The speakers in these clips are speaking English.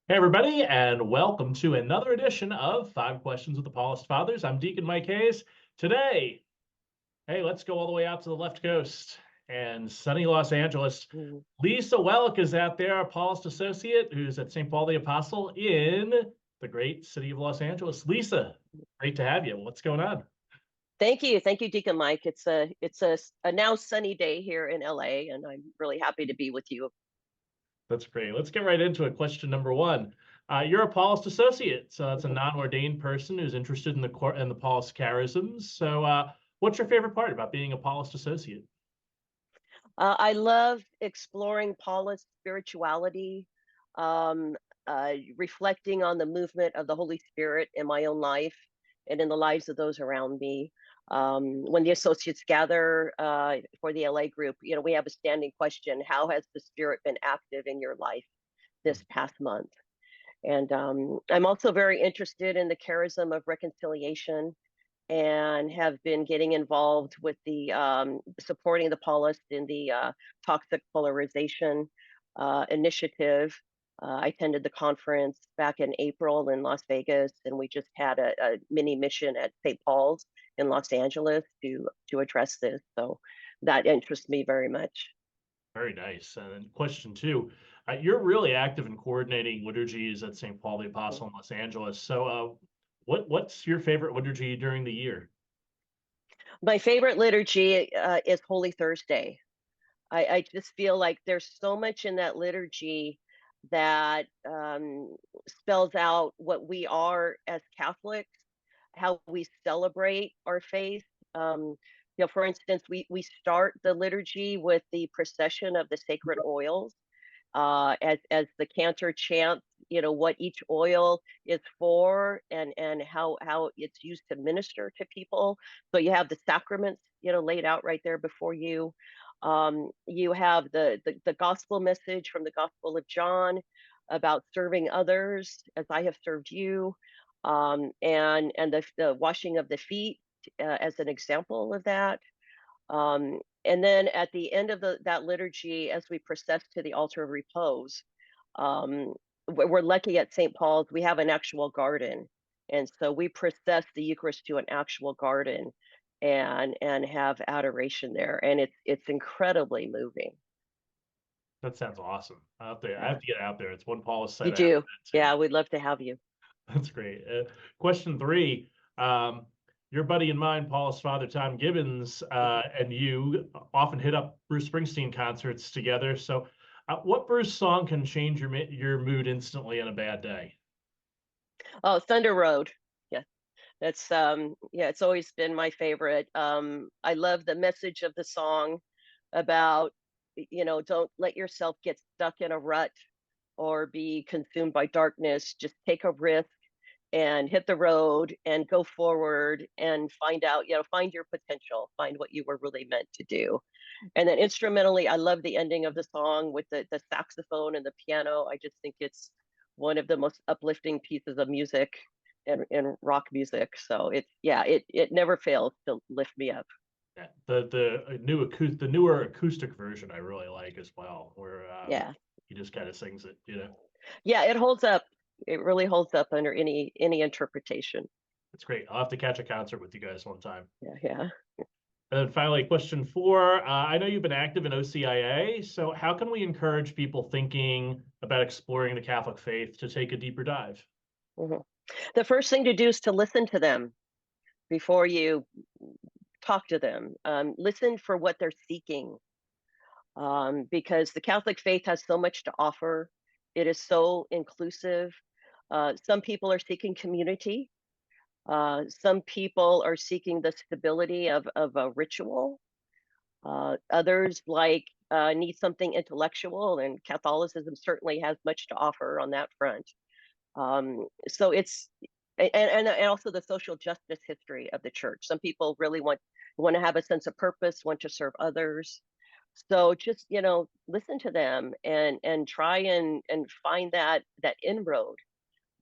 Hey, everybody, and welcome to another edition of Five Questions with the Paulist Fathers. I'm Deacon Mike Hayes. Today, hey, let's go all the way out to the left coast and sunny Los Angeles. Mm. Lisa Wellik is out there, a Paulist Associate who's at St. Paul the Apostle in the great city of Los Angeles. Lisa, great to have you. What's going on? Thank you, Deacon Mike. It's a now sunny day here in LA, and I'm really happy to be with you. That's great. Let's get right into it. Question number one. You're a Paulist Associate, so that's a Mhm. non-ordained person who's interested in the Paulist charisms. So, what's your favorite part about being a Paulist Associate? I love exploring Paulist spirituality, um, reflecting on the movement of the Holy Spirit in my own life and in the lives of those around me. When the associates gather for the LA group, we have a standing question: how has the Spirit been active in your life this past month? And I'm also very interested in the charism of reconciliation and have been getting involved with the supporting the Paulist in the toxic polarization initiative. I attended the conference back in April in Las Vegas, and we just had a mini mission at St. Paul's in Los Angeles to address this. So that interests me very much. Very nice. And then question two, you're really active in coordinating liturgies at St. Paul the Apostle in Los Angeles. So, what's your favorite liturgy during the year? My favorite liturgy is Holy Thursday. I just feel like there's so much in that liturgy that spells out what we are as Catholics, how we celebrate our faith. Um, for instance, we start the liturgy with the procession of the sacred oils, as the cantor chants, what each oil is for and how it's used to minister to people. So you have the sacraments, laid out right there before you. You have the gospel message from the Gospel of John about serving others as I have served you, and the washing of the feet as an example of that. And then at the end of that liturgy, as we process to the altar of repose, um, we're lucky at St. Paul's, we have an actual garden. And so we process the Eucharist to an actual garden and have adoration there. And it's incredibly moving. That sounds awesome. I Yeah. have to get out there. It's one Paulist site You I haven't do. been to. Yeah, we'd love to have you. That's great. Question three. Your buddy and mine, Paulist Father Tom Gibbons, Mhm. and you often hit up Bruce Springsteen concerts together. So, what Bruce song can change your mood instantly on a bad day? Oh, Thunder Road. Yeah. Yeah, it's always been my favorite. I love the message of the song about, don't let yourself get stuck in a rut or be consumed by darkness. Just take a risk and hit the road and go forward and find out, find your potential, find what you were really meant to do. And then instrumentally, I love the ending of the song with the saxophone and the piano. I just think it's one of the most uplifting pieces of music in rock music. So it never fails to lift me up. Yeah, the newer acoustic version I really like as well, where Yeah. he just kind of sings it, you know. Yeah, it holds up. It really holds up under any interpretation. It's great. I'll have to catch a concert with you guys one time. Yeah, yeah. And then finally, question four. I know you've been active in OCIA, so how can we encourage people thinking about exploring the Catholic faith to take a deeper dive? Mhm. The first thing to do is to listen to them before you talk to them. Listen for what they're seeking, because the Catholic faith has so much to offer. It is so inclusive. Some people are seeking community. Some people are seeking the stability of a ritual. Others need something intellectual, and Catholicism certainly has much to offer on that front. So it's and also the social justice history of the church. Some people really want to have a sense of purpose, want to serve others. So just listen to them and try and find that inroad,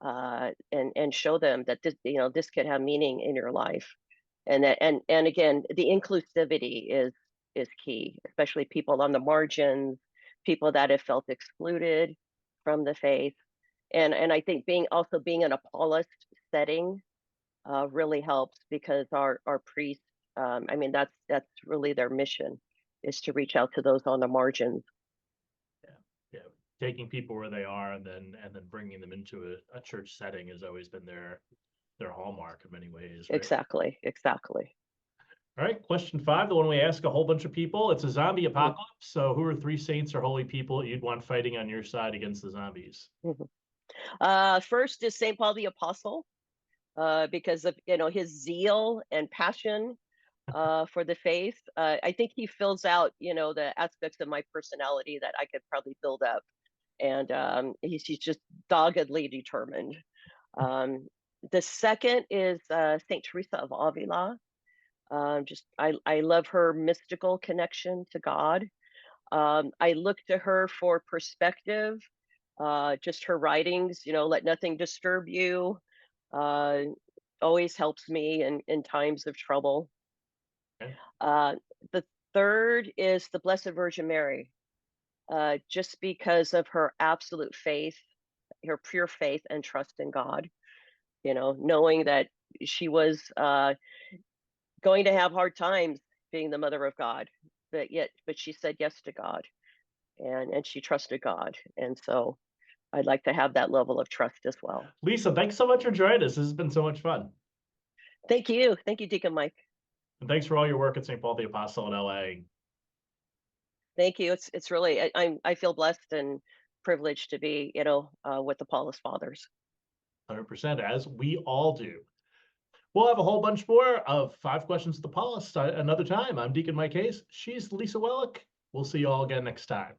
and show them that this could have meaning in your life, and again the inclusivity is key, especially people on the margins, people that have felt excluded from the faith. And I think being in a Paulist setting really helps, because our priests, I mean, that's really their mission, is to reach out to those on the margins. Yeah, yeah. Taking people where they are and then bringing them into a church setting has always been their hallmark in many ways, right? Exactly, exactly. All right, question 5, the one we ask a whole bunch of people. It's a zombie Mhm, apocalypse. So who are 3 saints or holy people you'd want fighting on your side against the zombies? mhm. First is Saint Paul the Apostle, because of his zeal and passion for the faith. I think he fills out the aspects of my personality that I could probably build up, and he's just doggedly determined. Um, the second is Saint Teresa of Avila. Just I love her mystical connection to God. I look to her for perspective. Just her writings, Let Nothing Disturb You, uh, always helps me in times of trouble. Okay. Uh, the third is the Blessed Virgin Mary, just because of her absolute faith, her pure faith and trust in God, knowing that she was going to have hard times being the mother of God, but she said yes to God, and she trusted God. And so I'd like to have that level of trust as well. Lisa, thanks so much for joining us. This has been so much fun. Thank you. Thank you, Deacon Mike. And thanks for all your work at St. Paul the Apostle in LA. Thank you. It's really I feel blessed and privileged to be with the Paulist Fathers. 100%, as we all do. We'll have a whole bunch more of 5 questions to the Paulist another time. I'm Deacon Mike Hayes. She's Lisa Wellik. We'll see you all again next time.